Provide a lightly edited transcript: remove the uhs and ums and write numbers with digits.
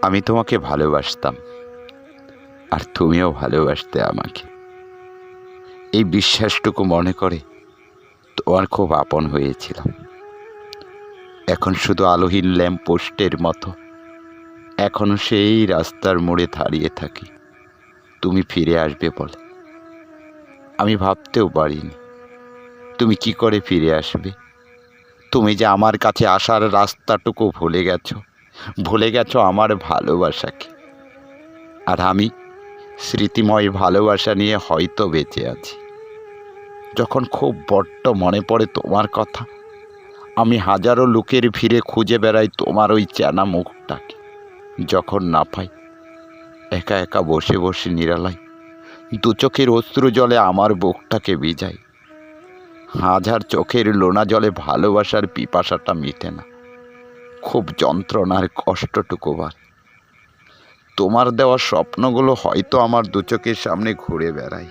আমি তোমাকে ভালোবাসতাম, আর তুমিও ভালোবাসতে আমাকে। এই বিশ্বাসটুকু মনে করে তোমার খুব আপন হয়েছিলাম। এখন শুধু আলোহীন ল্যাম্প পোস্টের মতো এখনো সেই রাস্তার মোড়ে দাঁড়িয়ে থাকি তুমি ফিরে আসবে বলে। আমি ভাবতেও পারিনি তুমি কি করে ফিরে আসবে। তুমি যে আমার কাছে আসার রাস্তাটুকু ভুলে গেছো আমার ভালোবাসাকে। আর আমি স্মৃতিময় ভালোবাসা নিয়ে হয়তো বেঁচে আছি। যখন খুব বড্ড মনে পড়ে তোমার কথা, আমি হাজারো লোকের ভিড়ে খুঁজে বেড়াই তোমার ওই চেনা মুখটাকে। যখন না পাই, একা একা বসে বসে নিরালাই দু চোখের অশ্রু জলে আমার বুকটাকে ভিজাই। হাজার চোখের লোনা জলে ভালোবাসার পিপাসাটা মিটে না, খুব যন্ত্রণার কষ্টটুকু বাড়ে। তোমার দেওয়া স্বপ্নগুলো হয়তো আমার দু চোখের সামনে ঘুরে বেড়ায়।